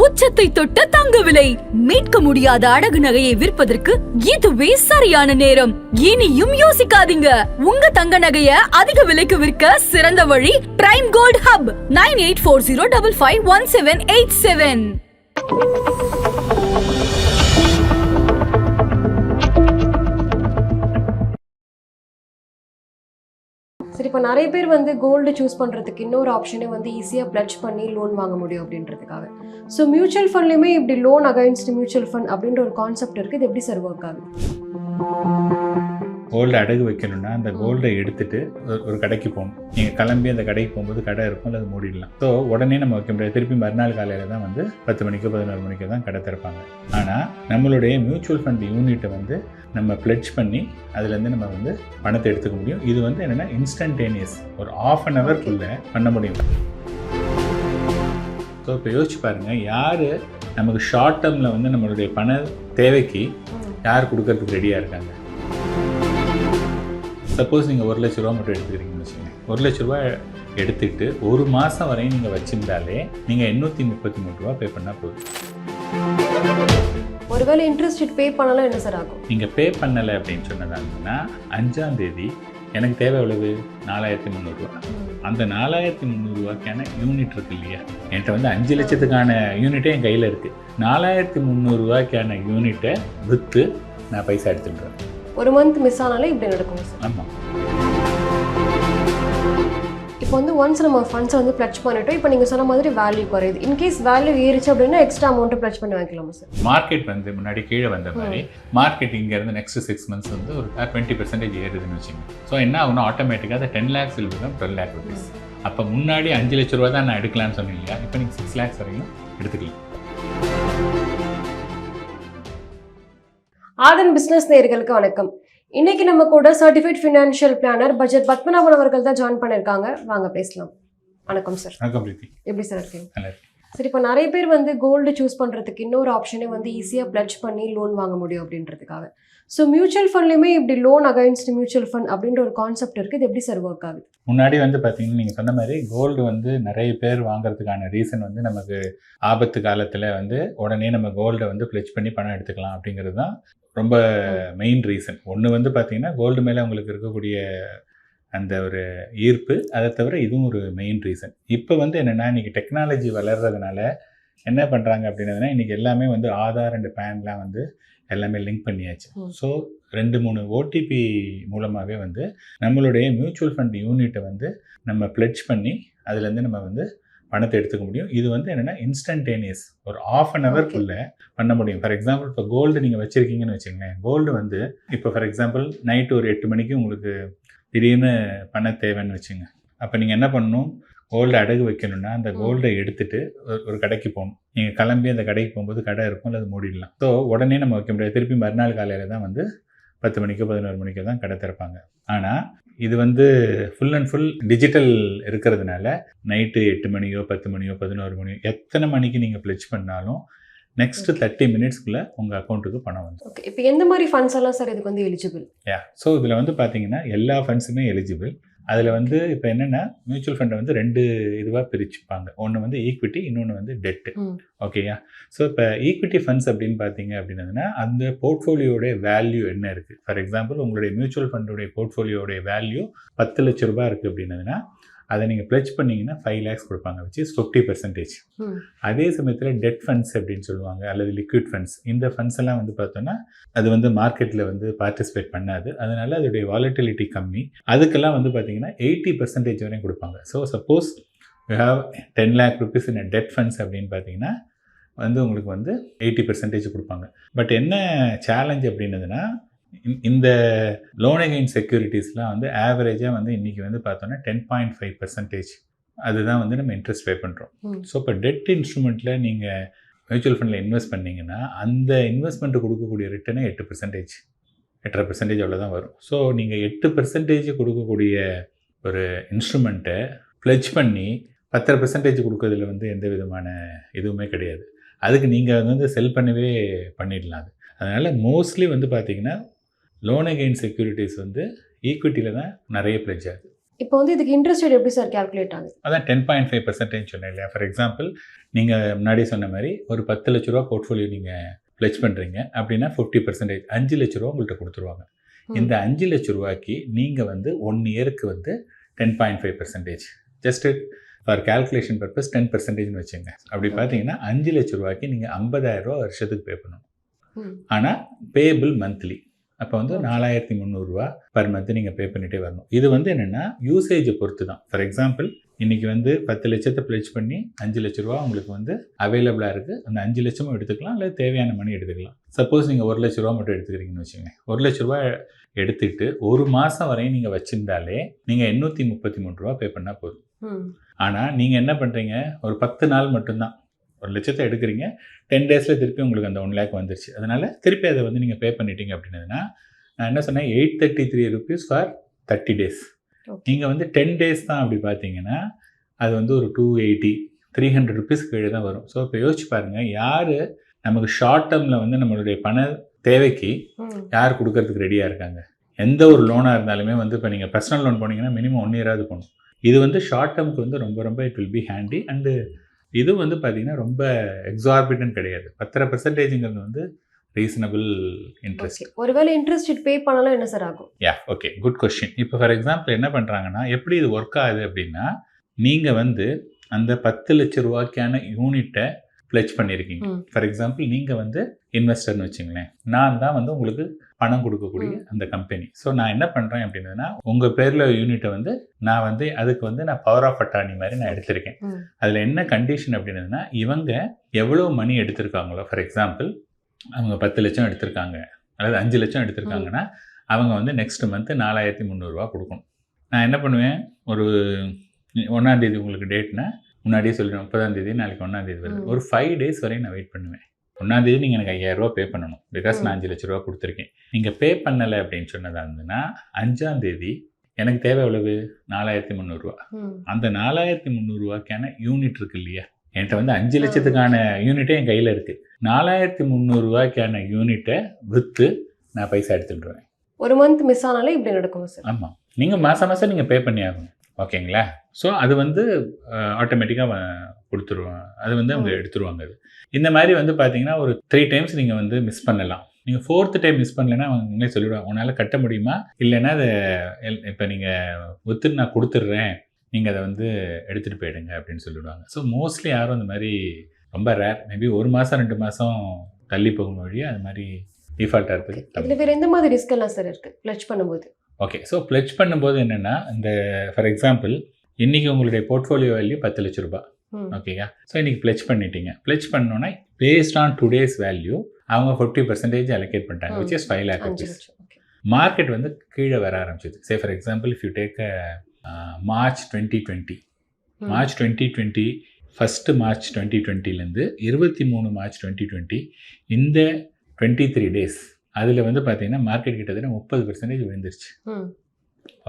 உச்சத்தை தொட்ட தங்க விலை மீட்க முடியாத அடகு நகையை விற்பதற்கு இதுவே சரியான நேரம். இனியும் யோசிக்காதீங்க. உங்க தங்க நகைய அதிக விலைக்கு விற்க சிறந்த வழி பிரைம் கோல்ட் ஹப் 9840551787. சரி, இப்போ நிறைய பேர் வந்து கோல்டு சூஸ் பண்ணுறதுக்கு இன்னொரு ஆப்ஷனே வந்து ஈஸியாக பிளட்ஜ் பண்ணி லோன் வாங்க முடியும் அப்படின்றதுக்காக. ஸோ மியூச்சுவல் ஃபண்ட்லேயுமே இப்படி லோன் அகைன்ஸ்ட் மியூச்சுவல் ஃபண்ட் அப்படின்ற ஒரு கான்செப்ட் இருக்குது. இது எப்படி சார் ஒர்க் ஆகுது? கோல்டு அடகு வைக்கணும்னா அந்த கோல்டை எடுத்துகிட்டு ஒரு கடைக்கு போகணும். நீங்கள் கிளம்பி அந்த கடைக்கு போகும்போது கடை இருக்கும், அல்லது மூடிடலாம். ஸோ உடனே நம்ம வைக்க முடியாது. திருப்பி மறுநாள் காலையில் தான் வந்து 10 மணிக்கோ 11 மணிக்கோ தான் கடை திறப்பாங்க. ஆனால் நம்மளுடைய மியூச்சுவல் ஃபண்ட் யூனிட்டை வந்து நம்ம பிளட்ஜ் பண்ணி அதுலேருந்து நம்ம வந்து பணத்தை எடுத்துக்க முடியும். இது வந்து என்னென்னா இன்ஸ்டன்டேனியஸ், ஒரு ½ அன் ஹவர்க்குள்ளே பண்ண முடியும். ஸோ இப்போ யோசிச்சு பாருங்கள், யார் நமக்கு ஷார்ட் டேர்மில் வந்து நம்மளுடைய பண தேவைக்கு யார் கொடுக்கறதுக்கு ரெடியாக இருக்காங்க? சப்போஸ் நீங்கள் 1 லட்ச ரூபா மட்டும் எடுத்துக்கிறீங்கன்னு வச்சுக்கோங்க. 1 லட்ச ரூபா எடுத்துக்கிட்டு ஒரு மாதம் வரையும் நீங்கள் வச்சுருந்தாலே நீங்கள் 833 ரூபா பே பண்ணால் போதும். ஒருவேளை இன்ட்ரெஸ்ட் பே பண்ணலாம் என்ன சார் ஆகும்? நீங்கள் பே பண்ணலை அப்படின்னு சொன்னதாங்கன்னா 5ஆம் தேதி எனக்கு தேவை எவ்வளவு? 4300 ரூபா. அந்த 4300 ரூபாய்க்கான யூனிட் இருக்கு இல்லையா? என்கிட்ட வந்து 5 லட்சத்துக்கான யூனிட்டே என் கையில் இருக்குது. 4300 ரூபாய்க்கான யூனிட்டை விற்று நான் பைசா எடுத்துக்கிறேன். ஒரு மந்த் மிஸ் ஆனாலே இப்படி நடக்கும் சார். ஆமாம். இப்போ வந்து ஒன்ஸ் நம்ம ஃபண்ட்ஸை வந்து பிளட்ஜ் பண்ணிட்டோம். இப்போ நீங்கள் சொன்ன மாதிரி வேல்யூ குறையுது. இன்கேஸ் வேல்யூ ஏறிச்சு அப்படின்னா எக்ஸ்ட்ரா அமௌண்ட்டை பிளட்ஜ் பண்ணி வாங்கிக்கலாமா சார்? மார்க்கெட் வந்து முன்னாடி கீழே வந்த மாதிரி மார்க்கெட் இங்கேருந்து நெக்ஸ்ட் 6 months வந்து ஒரு 20% ஏறுதுன்னு வச்சுங்க. ஸோ என்ன ஆகுனா ஆட்டோமேட்டிக்காக அதை 10 lakhs will become 12 lakh rupees. அப்போ முன்னாடி 5 லட்ச ரூபா தான் நான் எடுக்கலான்னு சொன்னீங்க இல்லையா? இப்போ நீங்கள் 6 lakhs வரையும் எடுத்துக்கலாம். ஆதன் பிசினஸ் நேயர்களுக்கு வணக்கம். இன்னைக்கு நம்ம கூட certified financial planar budget Padmanabhan அவர்கள் தான் ஜாயின் பண்ணியிருக்காங்க. வாங்க பேசலாம். வணக்கம் சார். வணக்கம் பிரீத்தி. எப்படி சார் இருக்கீங்க? நல்லா இருக்கு. சரி, இப்போ நிறைய பேர் வந்து கோல்டு சூஸ் பண்ணுறதுக்கு இன்னொரு ஆப்ஷனே வந்து ஈஸியாக பிளட்ஜ் பண்ணி லோன் வாங்க முடியும் அப்படின்றதுக்காக. ஸோ மியூச்சுவல் ஃபண்ட்லேயுமே இப்படி லோன் அகைன்ஸ்ட் மியூச்சுவல் ஃபண்ட் அப்படின்ற ஒரு கான்செப்ட் இருக்குது. இது எப்படி சார் ஒர்க் ஆகுது? முன்னாடி வந்து பார்த்தீங்கன்னா நீங்கள் சொன்ன மாதிரி கோல்டு வந்து நிறைய பேர் வாங்குறதுக்கான ரீசன் வந்து நமக்கு ஆபத்து காலத்தில் வந்து உடனே நம்ம கோல்டை வந்து பிளட்ஜ் பண்ணி பணம் எடுத்துக்கலாம் அப்படிங்கிறது தான் ரொம்ப மெயின் ரீசன். ஒன்று வந்து பார்த்தீங்கன்னா கோல்டு மேலே உங்களுக்கு இருக்கக்கூடிய அந்த ஒரு ஈர்ப்பு, அதை தவிர இதுவும் ஒரு மெயின் ரீசன். இப்போ வந்து என்னென்னா இன்றைக்கி டெக்னாலஜி வளர்கிறதுனால என்ன பண்ணுறாங்க அப்படின்னதுன்னா இன்றைக்கி எல்லாமே வந்து ஆதார் அண்ட் பேன்லாம் வந்து எல்லாமே லிங்க் பண்ணியாச்சு. ஸோ 2-3 ஓடிபி மூலமாகவே வந்து நம்மளுடைய மியூச்சுவல் ஃபண்ட் யூனிட்டை வந்து நம்ம பிளட்ஜ் பண்ணி அதுலேருந்து நம்ம வந்து பணத்தை எடுத்துக்க முடியும். இது வந்து என்னென்னா இன்ஸ்டன்டேனியஸ், ஒரு ½ அன் ஹவர்க்குள்ளே பண்ண முடியும். ஃபார் எக்ஸாம்பிள் இப்போ கோல்டு நீங்கள் வச்சுருக்கீங்கன்னு வச்சுக்கோங்களேன். கோல்டு வந்து இப்போ ஃபார் எக்ஸாம்பிள் நைட்டு ஒரு 8 மணிக்கு உங்களுக்கு திடீர்னு பண தேவைன்னு வச்சுங்க. அப்போ நீங்கள் என்ன பண்ணணும்? கோல்டு அடகு வைக்கணும்னா அந்த கோல்டை எடுத்துகிட்டு ஒரு கடைக்கு போகணும். நீங்கள் கிளம்பி அந்த கடைக்கு போகும்போது கடை இருக்கும், அல்லது மூடிடலாம். ஸோ உடனே நம்ம வைக்க முடியாது. திருப்பி மறுநாள் காலையில் தான் வந்து 10 மணிக்கோ 11 மணிக்கோ தான் கடை திறப்பாங்க. ஆனால் இது வந்து ஃபுல் அண்ட் ஃபுல் டிஜிட்டல் இருக்கிறதுனால நைட்டு 8 மணியோ 10 மணியோ 11 மணியோ எத்தனை மணிக்கு நீங்கள் பிளட்ஜ் பண்ணாலும் நெக்ஸ்ட் 30 மினிட்ஸ்க்குள்ளே உங்கள் அக்கௌண்ட்டுக்கு பணம் வந்து. ஓகே, இப்போ எந்த மாதிரி ஃபண்ட்ஸ் எல்லாம் சார் இதுக்கு வந்து எலிஜிபிள்? ஸோ இதில் வந்து பார்த்தீங்கன்னா எல்லா ஃபண்ட்ஸுமே எலிஜிபிள். அதில் வந்து இப்போ என்னென்னா மியூச்சுவல் ஃபண்டை வந்து 2 இதுவாக பிரிச்சுப்பாங்க. ஒன்று வந்து ஈக்விட்டி, இன்னொன்று வந்து டெட்டு. ஓகேயா? ஸோ இப்போ ஈக்விட்டி ஃபண்ட்ஸ் அப்படின்னு பார்த்தீங்க அப்படின்னதுன்னா அந்த போர்ட்ஃபோலியோடைய வேல்யூ என்ன இருக்குது. ஃபார் எக்ஸாம்பிள் உங்களுடைய மியூச்சுவல் ஃபண்டோடைய போர்ட்ஃபோலியோடைய வேல்யூ 10 லட்ச ரூபா இருக்குது அப்படின்னதுன்னா அதை நீங்கள் பிளட்ஜ் பண்ணிங்கன்னா 5 lakhs கொடுப்பாங்க, which is 50%. அதே சமயத்தில் டெட் ஃபண்ட்ஸ் அப்படின்னு சொல்லுவாங்க, அல்லது லிக்விட் ஃபண்ட்ஸ். இந்த ஃபண்ட்ஸ் எல்லாம் வந்து பார்த்தோன்னா அது வந்து மார்க்கெட்டில் வந்து பார்ட்டிசிபேட் பண்ணாது, அதனால அதோடைய வாலட்டிலிட்டி கம்மி. அதுக்கெல்லாம் வந்து பார்த்தீங்கன்னா 80% வரையும் கொடுப்பாங்க. So suppose you have 10 lakh rupees in a debt funds அப்படின்னு பார்த்தீங்கன்னா வந்து உங்களுக்கு வந்து 80% கொடுப்பாங்க. பட் என்ன சேலஞ்ச் அப்படின்னதுன்னா இந்த லோன் அகைன்ஸ்ட் செக்யூரிட்டிஸ்லாம் வந்து ஆவரேஜாக வந்து இன்றைக்கி வந்து பார்த்தோன்னா 10.5% அதுதான் வந்து நம்ம இன்ட்ரெஸ்ட் பே பண்ணுறோம். ஸோ இப்போ டெட் இன்ஸ்ட்ருமெண்ட்டில் நீங்கள் மியூச்சுவல் ஃபண்டில் இன்வெஸ்ட் பண்ணிங்கன்னா அந்த இன்வெஸ்ட்மெண்ட்டு கொடுக்கக்கூடிய ரிட்டர்னே 8%, 8.5% அவ்வளோதான் வரும். ஸோ நீங்கள் 8% கொடுக்கக்கூடிய ஒரு இன்ஸ்ட்ருமெண்ட்டை பிளட்ஜ் பண்ணி 10.5% கொடுக்கறதுல வந்து எந்த விதமான இதுவுமே கிடையாது. அதுக்கு நீங்கள் வந்து செல் பண்ணவே பண்ணிடலாம். அது அதனால் மோஸ்ட்லி வந்து பார்த்திங்கன்னா லோன் அகைன்ஸ்ட் செக்யூரிட்டிஸ் வந்து ஈக்விட்டியில் தான் நிறைய பிளட்ஜ் ஆகுது. இப்போ வந்து இதுக்கு இன்ட்ரெஸ்ட் ரேட் எப்படி சார் கால்குலேட் ஆகுது? அதான் 10.5% சொன்னேன் இல்லையா. ஃபார் எக்ஸாம்பிள் நீங்கள் முன்னாடி சொன்ன மாதிரி ஒரு 10 லட்ச ரூபா போர்ட்ஃபோலியோ நீங்கள் பிளெச் பண்ணுறீங்க அப்படின்னா 50%, 5 லட்ச ரூபா உங்கள்கிட்ட கொடுத்துருவாங்க. இந்த 5 லட்ச ரூபாய்க்கு நீங்கள் வந்து 1 இயருக்கு வந்து 10.5%, ஜஸ்ட் ஃபார் கால்குலேஷன் பர்பஸ் 10%ன்னு வச்சுங்க. அப்படி பார்த்தீங்கன்னா 5 லட்ச ரூபாய்க்கு நீங்கள் 50,000 ரூபா வருஷத்துக்கு பே பண்ணணும். ஆனால் பேபிள் மந்த்லி. அப்போ வந்து 4,300 ரூபா பர் மந்த் நீங்கள் பே பண்ணிகிட்டே வரணும். இது வந்து என்னென்னா யூசேஜை பொறுத்து தான். ஃபார் எக்ஸாம்பிள் இன்றைக்கி வந்து 10 லட்சத்தை பிளெச் பண்ணி 5 லட்ச ரூபா உங்களுக்கு வந்து அவைலபிளாக இருக்குது. அந்த 5 லட்சமும் எடுத்துக்கலாம், இல்லை தேவையான மணி எடுத்துக்கலாம். சப்போஸ் நீங்கள் 1 லட்ச ரூபா மட்டும் எடுத்துக்கிறீங்கன்னு வச்சுக்கோங்க. 1 லட்ச ரூபா எடுத்துக்கிட்டு ஒரு மாதம் வரையும் நீங்கள் வச்சுருந்தாலே நீங்கள் 833 ரூபா பே பண்ணால் போதும். ஆனால் நீங்கள் என்ன பண்ணுறீங்க, ஒரு 10 நாள் மட்டும்தான் 1 லட்சத்தை எடுக்கிறீங்க, 10 டேஸில் திருப்பி உங்களுக்கு அந்த 1 lakh வந்துருச்சு. அதனால் திருப்பி அதை வந்து நீங்கள் பே பண்ணிட்டீங்க அப்படின்னதுன்னா, நான் என்ன சொன்னேன், 833 rupees ஃபார் 30 days. நீங்கள் வந்து 10 days தான் அப்படி பார்த்தீங்கன்னா அது வந்து ஒரு 280, 300 rupees கீழே தான் வரும். ஸோ இப்போ யோசிச்சு பாருங்கள், யார் நமக்கு ஷார்ட் டேர்மில் வந்து நம்மளுடைய பண தேவைக்கு யார் கொடுக்கறதுக்கு ரெடியாக இருக்காங்க. எந்த ஒரு லோனாக இருந்தாலுமே வந்து இப்போ நீங்கள் பர்சனல் லோன் போனீங்கன்னா மினிமம் 1 year போகணும். இது வந்து ஷார்ட் டேர்முக்கு வந்து ரொம்ப ரொம்ப it will be handy. And இது வந்து பார்த்தீங்கன்னா ரொம்ப எக்ஸார்பிட்டன்ட் கிடையாது. 10%ங்கிறது வந்து ரீசனபிள் இன்ட்ரெஸ்ட். ஒருவேளை இன்ட்ரெஸ்ட் பே பண்ணலாம் என்ன சார் ஆகும்? Okay, good question. இப்போ ஃபார் எக்ஸாம்பிள் என்ன பண்ணுறாங்கன்னா, எப்படி இது ஒர்க் ஆகுது அப்படின்னா, நீங்கள் வந்து அந்த 10 லட்ச ரூபாய்க்கான யூனிட்டை பிளெச் பண்ணியிருக்கீங்க. ஃபார் எக்ஸாம்பிள் நீங்கள் வந்து இன்வெஸ்டர்னு வச்சுங்களேன், நான் தான் வந்து உங்களுக்கு பணம் கொடுக்கக்கூடிய அந்த கம்பெனி. ஸோ நான் என்ன பண்ணுறேன் அப்படின்னா, உங்கள் பேரில் யூனிட்டை வந்து நான் வந்து அதுக்கு வந்து நான் பவர் ஆஃப் அட்டார்னி மாதிரி நான் எடுத்திருக்கேன். அதில் என்ன கண்டிஷன் அப்படின்னா, இவங்க எவ்வளோ மணி எடுத்திருக்காங்களோ, ஃபார் எக்ஸாம்பிள் அவங்க 10 லட்சம் எடுத்திருக்காங்க அல்லது 5 லட்சம் எடுத்திருக்காங்கன்னா அவங்க வந்து நெக்ஸ்ட் மந்த்து 4,300 ரூபா கொடுக்கணும். நான் என்ன பண்ணுவேன், ஒரு 1ஆம் தேதி உங்களுக்கு டேட்னா முன்னாடியே சொல்லிடுவேன், 30ஆம் தேதி நாளைக்கு 1ஆம் தேதி வருது. ஒரு 5 days வரையும் நான் வெயிட் பண்ணுவேன். 1ஆம் தேதி நீங்கள் எனக்கு 5,000 ரூபா பே பண்ணணும், பிகாஸ் நான் 5 லட்ச ரூபா கொடுத்துருக்கேன். நீங்கள் பே பண்ணலை அப்படின்னு சொன்னதாக இருந்ததுன்னா 5ஆம் தேதி எனக்கு தேவை எவ்வளவு, 4,300 ரூபா. அந்த 4,300 ரூபாய்க்கான யூனிட் இருக்கு இல்லையா, என்கிட்ட வந்து 5 லட்சத்துக்கான யூனிட்டே என் கையில் இருக்குது. 4,300 ரூபாய்க்கான யூனிட்டை விற்று நான் பைசா எடுத்துட்டுருவேன். ஒரு மந்த் மிஸ் ஆனாலே இப்படி நடக்கும் சார். ஆமாம், நீங்கள் மாதம் மாதம் நீங்கள் பே பண்ணி ஆகணும். ஓகேங்களா? ஸோ அது வந்து ஆட்டோமேட்டிக்காக கொடுத்துருவாங்க, அது வந்து அவங்க எடுத்துருவாங்க. அது இந்த மாதிரி வந்து பார்த்தீங்கன்னா ஒரு 3 times நீங்கள் வந்து மிஸ் பண்ணலாம். நீங்கள் 4th டைம் மிஸ் பண்ணலைன்னா அவங்களே சொல்லிவிடுவாங்க, உன்னால் கட்ட முடியுமா, இல்லைன்னா அதை இப்போ நீங்கள் விற்று நான் கொடுத்துட்றேன், நீங்கள் அதை வந்து எடுத்துகிட்டு போயிடுங்க அப்படின்னு சொல்லிவிடுவாங்க. ஸோ மோஸ்ட்லி யாரும் அந்த மாதிரி ரொம்ப ரேர், மேபி 1 மாதம் 2 மாதம் தள்ளி போகும் வழியாக அது மாதிரி டிஃபால்ட்டாக இருக்குது. இதில் வேறு எந்த மாதிரி ரிஸ்க் எல்லாம் சார் இருக்குது பிளட்ஜ் பண்ணும்போது? ஓகே, ஸோ பிளட்ஜ் பண்ணும்போது என்னென்னா, இந்த ஃபார் எக்ஸாம்பிள் இன்றைக்கி உங்களுடைய போர்ட்ஃபோலியோ வேல்யூ 10 லட்ச ரூபா. ஓகேயா? ஸோ இன்றைக்கி பிளட்ஜ் பண்ணிட்டீங்க. பிளட்ஜ் பண்ணோன்னா பேஸ்ட் ஆன் டுடேஸ் வேல்யூ அவங்க 50% அலோகேட் பண்ணிட்டாங்க, which is 5 lakh rupees. Market வந்து கீழே வர ஆரம்பிச்சிது. Say for example if you take March 2020, March 2020 first March 2020லேருந்து 23 மார்ச் 2020 இந்த 23 days அதில் வந்து பார்த்தீங்கன்னா மார்க்கெட் கிட்டத்தட்ட 30% விழுந்துருச்சு.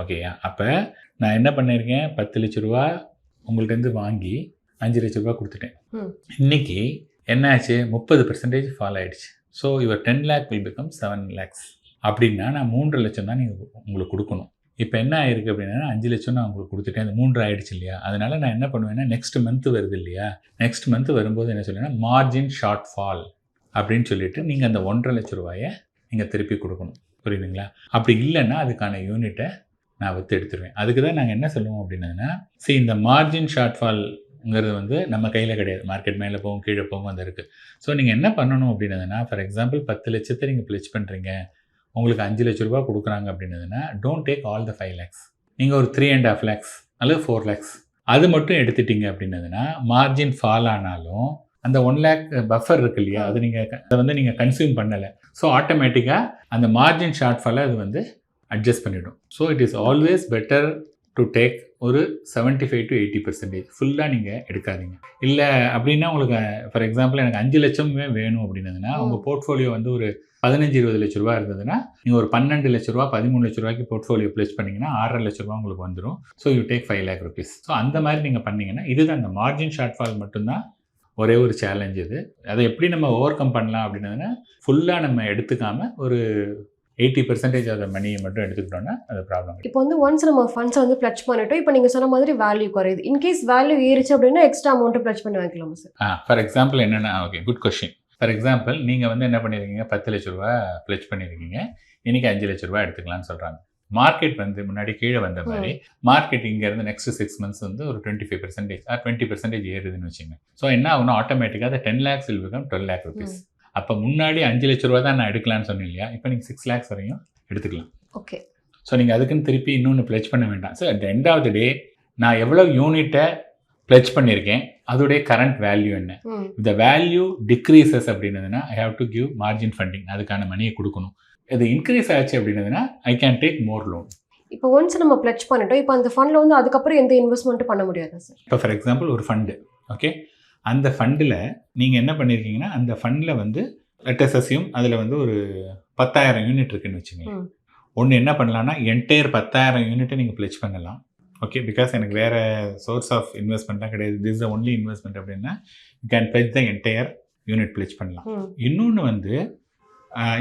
ஓகேயா? அப்போ நான் என்ன பண்ணியிருக்கேன், 10 லட்ச ரூபா உங்கள்கிட்டருந்து வாங்கி 5 லட்ச ரூபா கொடுத்துட்டேன். இன்றைக்கி என்ன ஆச்சு, 30% ஃபால் ஆகிடுச்சு. So your 10 lakh will become 7 lakhs. அப்படின்னா நான் 3 லட்சம் தான் நீங்கள் உங்களுக்கு கொடுக்கணும். இப்போ என்ன ஆயிருக்கு அப்படின்னா 5 லட்சம் நான் உங்களுக்கு கொடுத்துட்டேன், அது 3 ஆயிடுச்சு இல்லையா? அதனால் நான் என்ன பண்ணுவேன்னா, நெக்ஸ்ட் மந்த் வருது இல்லையா, நெக்ஸ்ட் மந்த் வரும்போது என்ன சொல்லுன்னா மார்ஜின் ஷார்ட் ஃபால் அப்படின்னு சொல்லிட்டு நீங்கள் அந்த 1.5 லட்ச ரூபாயை நீங்கள் திருப்பி கொடுக்கணும். புரியுதுங்களா? அப்படி இல்லைன்னா அதுக்கான யூனிட்டை நான் விற்று எடுத்துருவேன். அதுக்கு தான் நாங்கள் என்ன சொல்லுவோம் அப்படின்னா, இந்த மார்ஜின் ஷார்ட் ஃபால்ங்கிறது வந்து நம்ம கையில் கிடையாது, மார்க்கெட் மேலே போகும் கீழே போகும் அது இருக்குது. ஸோ நீங்கள் என்ன பண்ணணும் அப்படின்னதுன்னா, ஃபார் எக்ஸாம்பிள் 10 லட்சத்தை நீங்கள் பிளட்ஜ் பண்ணுறீங்க, உங்களுக்கு 5 லட்ச ரூபா கொடுக்குறாங்க அப்படின்னதுன்னா, don't take all the 5 lakhs. நீங்கள் ஒரு 3.5 lakhs அல்லது 4 lakhs அது மட்டும் எடுத்துட்டீங்க அப்படின்னதுன்னா, மார்ஜின் ஃபால் ஆனாலும் அந்த 1 lakh பஃபர் இருக்கு இல்லையா, அது அதை வந்து நீங்கள் கன்சியூம் பண்ணலை. ஸோ ஆட்டோமேட்டிக்காக அந்த மார்ஜின் ஷார்ட் ஃபாலை அது வந்து அட்ஜஸ்ட் பண்ணிவிடும். So it is always better to take ஒரு 75 to 80% ஃபுல்லாக நீங்கள் எடுக்காதீங்க. இல்லை அப்படின்னா உங்களுக்கு ஃபார் எக்ஸாம்பிள் எனக்கு 5 லட்சமே வேணும் அப்படின்னதுன்னா, உங்கள் போர்ட்ஃபோலியோ வந்து ஒரு 15-20 லட்ச ரூபா இருந்ததுன்னா, நீங்கள் ஒரு 12 லட்ச ரூபா 13 லட்ச ரூபாய்க்கு போர்ட்ஃபோலியோ பிளேஸ் பண்ணிங்கன்னா 6.5 லட்ச ரூபா உங்களுக்கு வந்துடும். So you take 5 lakh rupees. So அந்த மாதிரி நீங்கள் பண்ணிங்கன்னா, இதுதான் அந்த மார்ஜின் ஷார்ட் ஃபால் மட்டும்தான் ஒரே ஒரு சேலஞ்ச். இது அதை எப்படி நம்ம ஓவர் கம் பண்ணலாம் அப்படின்னதுன்னா, ஃபுல்லாக நம்ம எடுத்துக்காமல் ஒரு 80% ஆஃப் த மணியை மட்டும் எடுத்துக்கிட்டோம்னா அது ப்ராப்ளம். இப்போ வந்து ஒன்ஸ் நம்ம ஃபண்ட்ஸை வந்து பிளட்ஜ் பண்ணிட்டோம், இப்போ நீங்கள் சொன்ன மாதிரி வேல்யூ குறையுது. இன்கேஸ் வேல்யூ ஏறிச்சு அப்படின்னா எக்ஸ்ட்ரா அமௌண்ட்டு பிளட்ஜ் பண்ணி வாங்கிக்கலாமா சார்? ஃபார் எக்ஸாம்பிள் என்னென்னா, okay, good question. For example நீங்கள் வந்து என்ன பண்ணியிருக்கீங்க, 10 லட்ச ரூபா பிளட்ஜ் பண்ணியிருக்கீங்க, இன்றைக்கி 5 லட்ச ரூபா எடுத்துக்கலாம்னு சொல்கிறாங்க. மார்க்கெட் வந்து முன்னாடி கீழே வந்த மாதிரி மார்க்கெட் இங்கேருந்து நெக்ஸ்ட் 6 months வந்து ஒரு 25% ஆர் 20% ஏறுதுன்னு வச்சுங்க. ஸோ என்ன ஆகுனா ஆட்டோமேட்டிக்காக அந்த 10 lakhs will become 12 lakh rupees. அப்போ முன்னாடி 5 லட்ச ரூபா தான் நான் எடுக்கலான்னு சொன்னேன் இல்லையா, இப்போ நீங்கள் 6 lakhs வரையும் எடுத்துக்கலாம். ஓகே. ஸோ நீங்கள் அதுக்குன்னு திருப்பி இன்னொன்று பிளட்ஜ் பண்ண வேண்டாம். So at the end of the day நான் எவ்வளோ யூனிட்டை பிளட்ஜ் பண்ணியிருக்கேன், அதோடைய கரண்ட் வேல்யூ என்ன. இந்த வேல்யூ டிக்ரீசஸ் அப்படின்னதுன்னா I have to give margin funding, அதுக்கான மணியை கொடுக்கணும். இது இன்க்ரீஸ் ஆச்சு அப்படின்னதுன்னா I can take more loan. இப்போ ஒன்ஸ் நம்ம பிளட்ஜ் பண்ணிட்டோம், இப்போ அந்த ஃபண்டில் வந்து அதுக்கப்புறம் எந்த இன்வெஸ்ட்மெண்ட்டும் பண்ண முடியாது சார்? இப்போ ஃபார் எக்ஸாம்பிள் ஒரு ஃபண்டு, ஓகே, அந்த ஃபண்டில் நீங்கள் என்ன பண்ணியிருக்கீங்கன்னா அந்த ஃபண்டில் வந்து லெட்டஸ் அஸ்யூம் அதில் வந்து ஒரு 10,000 யூனிட் இருக்குன்னு வச்சுக்கோங்க. ஒன்று என்ன பண்ணலான்னா என்டையர் 10,000 யூனிட்டை நீங்கள் பிளட்ஜ் பண்ணலாம். ஓகே, பிகாஸ் எனக்கு வேறு சோர்ஸ் ஆஃப் இன்வெஸ்ட்மெண்ட்லாம் கிடையாது, திஸ் த ஒன்லி இன்வெஸ்ட்மெண்ட் அப்படின்னா you can fledged the entire unit fledged பண்ணலாம்.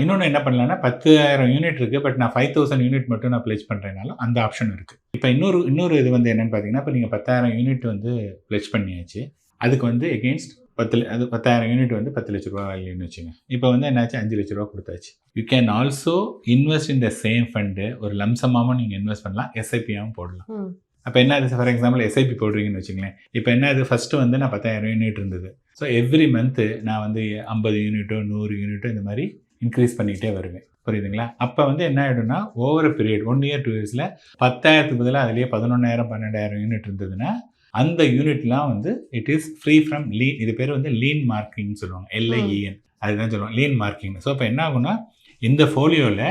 இன்னொன்று என்ன பண்ணலான்னா 10,000 யூனிட் இருக்குது, பட் நான் 5,000 யூனிட் மட்டும் நான் பிளட்ஜ் பண்ணுறதுனாலும் அந்த ஆப்ஷன் இருக்குது. இப்போ இன்னொரு இது வந்து என்னென்னு பார்த்தீங்கன்னா, இப்போ நீங்கள் 10,000 யூனிட் வந்து பிளட்ஜ் பண்ணியாச்சு, அதுக்கு வந்து எகெயின்ஸ்ட் 10,000 யூனிட் வந்து 10 லட்ச ரூபா வேல்யூன்னு வச்சுங்க. இப்போ வந்து என்னாச்சு, 5 லட்ச ரூபா கொடுத்தாச்சு. You can also invest in the same fund, ஒரு லம்சமாகவும் நீங்கள் இன்வெஸ்ட் பண்ணலாம், எஸ்ஐபியாகவும் போடலாம். அப்போ என்ன இது, ஃபார் எக்ஸாம்பிள் எஸ்ஐபி போடுறீங்கன்னு வச்சுங்களேன். இப்போ என்ன இது, ஃபஸ்ட்டு வந்து நான் 10,000 யூனிட் இருந்தது. ஸோ எவ்ரி மந்த்து நான் வந்து 50 யூனிட்டோ 100 யூனிட்டோ இந்த மாதிரி இன்க்ரீஸ் பண்ணிகிட்டே வருவேன். புரியுதுங்களா? அப்போ வந்து என்ன ஆகிடும்னா ஓவர் பீரியட் 1 year 2 yearsல 10,000க்கு பதிலாக அதுலேயே 11,000 12,000 யூனிட் இருந்ததுன்னா அந்த யூனிட்லாம் வந்து it is free from lean. இது பேர் வந்து லீன் மார்க்கிங்னு சொல்லுவாங்க, LIEN, அதுதான் சொல்லுவாங்க லீன் மார்க்கிங். ஸோ இப்போ என்ன ஆகுனா இந்த ஃபோலியோவில்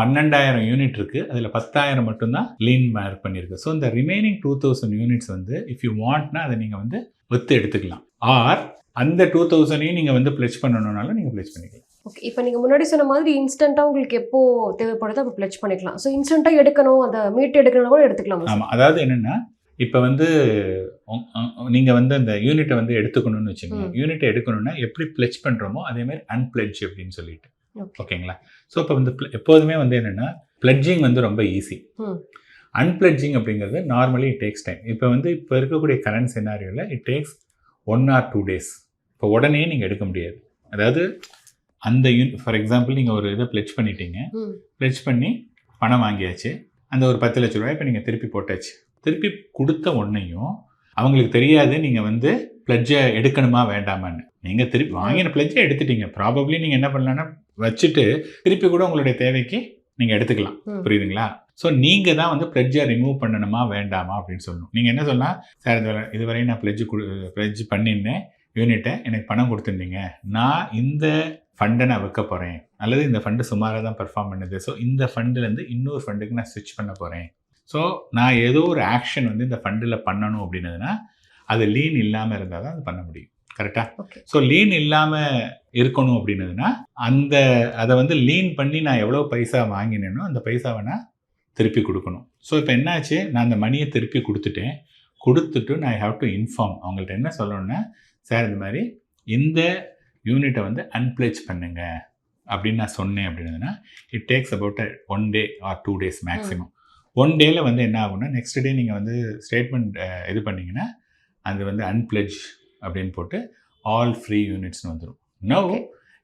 12,000 யூனிட் இருக்குது, அதில் 10,000 மட்டும்தான் லீன் மார்க் பண்ணியிருக்கு. ஸோ இந்த ரிமைனிங் 2,000 யூனிட்ஸ் வந்து இஃப் யூ வாண்ட்னா அதை நீங்கள் வந்து ஒத்து எடுத்துக்கலாம். ஆர் அந்த 2,000ஐயும் நீங்கள் வந்து பிளட்ஜ் பண்ணணுன்னாலும் நீங்கள் பிளட்ஜ் பண்ணிக்கலாம். ஓகே. இப்போ நீங்கள் முன்னாடி சொன்ன மாதிரி இன்ஸ்டண்ட்டாக உங்களுக்கு எப்போ தேவைப்படுதோ அப்போ பிளட்ஜ் பண்ணிக்கலாம். ஸோ இன்ஸ்டண்ட்டாக எடுக்கணும், அதை மீட் எடுக்கணும் கூட எடுத்துக்கலாம். ஆமாம், அதாவது என்னென்னா இப்போ வந்து நீங்கள் வந்து அந்த யூனிட்டை வந்து எடுத்துக்கணும்னு வச்சுக்கோங்க. யூனிட்டை எடுக்கணும்னா எப்படி பிளட்ஜ் பண்ணுறோமோ அதேமாதிரி அன்பிளட்ஜ் அப்படின்னு சொல்லிட்டு, ஓகேங்களா? ஸோ இப்போ வந்து எப்போதுமே வந்து என்னென்னா பிளட்ஜிங் வந்து ரொம்ப ஈஸி. அன்பிளட்ஜிங் அப்படிங்கிறது நார்மலி இட் டேக்ஸ் டைம். இப்போ வந்து இப்போ இருக்கக்கூடிய current சினாரியோவில் it takes 1 or 2 days. இப்போ உடனே நீங்கள் எடுக்க முடியாது. அதாவது அந்த ஃபார் எக்ஸாம்பிள் நீங்கள் ஒரு இதை பிளட்ஜ் பண்ணிட்டீங்க, பிளட்ஜ் பண்ணி பணம் வாங்கியாச்சு, அந்த ஒரு 10 லட்ச ரூபாய் இப்போ நீங்கள் திருப்பி போட்டாச்சு. திருப்பி கொடுத்த உடனேயும் அவங்களுக்கு தெரியாது நீங்கள் வந்து பிளட்ஜை எடுக்கணுமா வேண்டாமான்னு. நீங்கள் திருப்பி வாங்கின பிளட்ஜை எடுத்துட்டீங்க. ப்ராபப்ளி நீங்கள் என்ன பண்ணலான்னா வச்சுட்டு திருப்பி கூட உங்களுடைய தேவைக்கு நீங்கள் எடுத்துக்கலாம். புரியுதுங்களா? ஸோ நீங்கள் தான் வந்து பிளட்ஜை ரிமூவ் பண்ணணுமா வேண்டாமா அப்படின்னு சொல்லணும். நீங்கள் என்ன சொல்லலாம், சார் இதுவரையும் நான் பிளட்ஜ் பண்ணியிருந்தேன் யூனிட்டை, எனக்கு பணம் கொடுத்துருந்தீங்க, நான் இந்த ஃபண்டை நான் வைக்க போகிறேன், அல்லது இந்த ஃபண்டு சுமாராக தான் பெர்ஃபார்ம் பண்ணுது, ஸோ இந்த ஃபண்டுலேருந்து இன்னொரு ஃபண்டுக்கு நான் ஸ்விட்ச் பண்ண போகிறேன். ஸோ நான் ஏதோ ஒரு ஆக்ஷன் வந்து இந்த ஃபண்டில் பண்ணணும் அப்படின்னதுன்னா அது லீன் இல்லாமல் இருந்தால் தான் அது பண்ண முடியும். கரெக்டாக? ஸோ லீன் இல்லாமல் இருக்கணும் அப்படின்னதுன்னா அதை வந்து லீன் பண்ணி நான் எவ்வளோ பைசா வாங்கினேனோ அந்த பைசாவை நான் திருப்பி கொடுக்கணும். ஸோ இப்போ என்னாச்சு, நான் அந்த மணியை திருப்பி கொடுத்துட்டு நான் ஐ ஹாவ் டு இன்ஃபார்ம் அவங்கள்ட்ட என்ன சொல்லணும்னா, சார் இந்த மாதிரி இந்த யூனிட்டை வந்து அன்பிளட்ஜ் பண்ணுங்க அப்படின்னு நான் சொன்னேன் அப்படின்னதுன்னா it takes about 1 day or 2 days maximum. 1 dayல வந்து என்ன ஆகும்னா நெக்ஸ்ட் டே நீங்கள் வந்து ஸ்டேட்மெண்ட் இது பண்ணிங்கன்னா அது வந்து அன்பிளட்ஜ் அப்படின்னு போட்டு ஆல் ஃப்ரீ யூனிட்ஸ்னு வந்துடும். No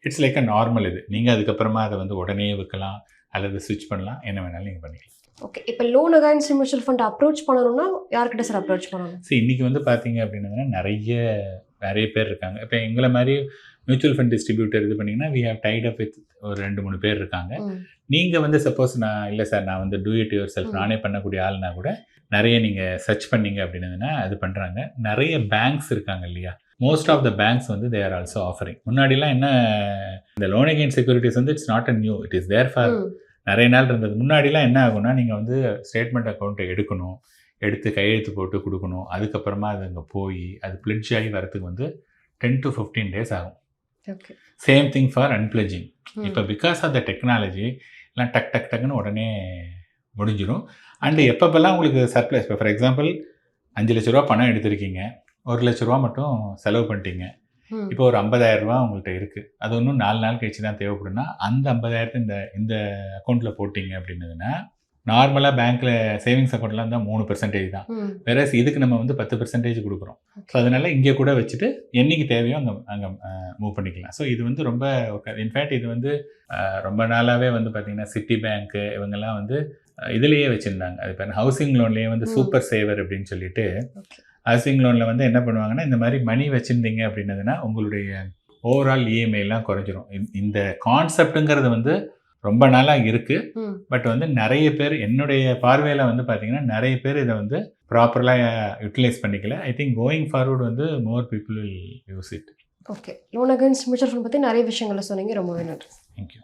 it's like a normal இது. நீங்கள் அதுக்கப்புறமா அதை வந்து உடனே வைக்கலாம் அல்லது ஸ்விட்ச் பண்ணலாம், என்ன வேணாலும் நீங்கள் பண்ணிக்கலாம். ஓகே. இப்போ loan against mutual fund approach பண்ணணும்னா யார்கிட்ட சார் அப்ரோச் பண்ணணும்? சரி, இன்றைக்கி வந்து பார்த்தீங்க அப்படின்னா நிறைய பேர் இருக்காங்க. இப்போ எங்களை மாதிரி மியூச்சுவல் ஃபண்ட் டிஸ்ட்ரிபியூட்டர் இது பண்ணிங்கன்னா we have tied up with ஒரு 2-3 பேர் இருக்காங்க. நீங்கள் வந்து சப்போஸ் நான் இல்லை சார் நான் வந்து டூ இட் யுவர் செல்ஃப் நானே பண்ணக்கூடிய ஆள்னா கூட நிறைய நீங்கள் சர்ச் பண்ணீங்க அப்படின்னதுன்னா அது பண்ணுறாங்க. நிறைய பேங்க்ஸ் இருக்காங்க இல்லையா, மோஸ்ட் ஆஃப் த பேங்க்ஸ் வந்து தே ஆர் ஆல்சோ ஆஃபரிங். முன்னாடிலாம் என்ன இந்த லோன் அகைன்ஸ்ட் செக்யூரிட்டிஸ் வந்து it's not a new, it is there for நிறைய நாள் இருந்தது. முன்னாடிலாம் என்ன ஆகும்னா நீங்கள் வந்து ஸ்டேட்மெண்ட் அக்கௌண்ட்டை எடுத்து கையெழுத்து போட்டு கொடுக்கணும், அதுக்கப்புறமா அது அங்கே போய் அது பிளட்ஜ் ஆகி வரதுக்கு வந்து 10 to 15 days ஆகும். Same thing for unpledging. இப்போ பிகாஸ் ஆஃப் த டெக்னாலஜி எல்லாம் டக்குன்னு உடனே முடிஞ்சிடும். அண்டு எப்பப்பெல்லாம் உங்களுக்கு சர்ப்ளஸ், இப்போ ஃபார் எக்ஸாம்பிள் 5 லட்ச ரூபா பணம் எடுத்திருக்கீங்க, 1 லட்ச ரூபா மட்டும் செலவு பண்ணிட்டீங்க, இப்போ ஒரு 50,000 ரூபா உங்கள்கிட்ட இருக்குது, அது இன்னும் 4 நாள் கழிச்சு தான் தேவைப்படும்னா அந்த 50,000 இந்த அக்கௌண்ட்டில் போட்டிங்க அப்படின்னதுன்னா, நார்மலாக பேங்க்கில் சேவிங்ஸ் அக்கௌண்ட்லாம் இருந்தால் 3% தான். வேற இதுக்கு நம்ம வந்து 10% கொடுக்குறோம். ஸோ அதனால இங்கே கூட வச்சுட்டு என்னைக்கு தேவையோ அங்கே மூவ் பண்ணிக்கலாம். ஸோ இது வந்து ரொம்ப இன்ஃபேக்ட் இது வந்து ரொம்ப நாளாகவே வந்து பார்த்திங்கன்னா சிட்டி பேங்க்கு இவங்கெல்லாம் வந்து இதுலேயே வச்சுருந்தாங்க. அது இப்போ ஹவுசிங் லோன்லேயே வந்து சூப்பர் சேவர் அப்படின்னு சொல்லிட்டு, ஹவுசிங் லோனில் வந்து என்ன பண்ணுவாங்கன்னா, இந்த மாதிரி மணி வச்சுருந்தீங்க அப்படின்னதுன்னா உங்களுடைய ஓவரால் இஎம்ஐலாம் குறைஞ்சிரும். இந்த கான்செப்ட்டுங்கிறது வந்து ரொம்ப நாளாக இருக்குது. பட் வந்து நிறைய பேர் என்னுடைய பார்வையில் வந்து பார்த்தீங்கன்னா நிறைய பேர் இதை வந்து ப்ராப்பராக யூட்டிலைஸ் பண்ணிக்கல. ஐ திங்க் கோயிங் ஃபார்வர்டு வந்து more people will use it. Okay, loan against mutual fund பற்றி நிறைய விஷயங்களை சொன்னீங்க. ரொம்பவே நன்றி. தேங்க்யூ.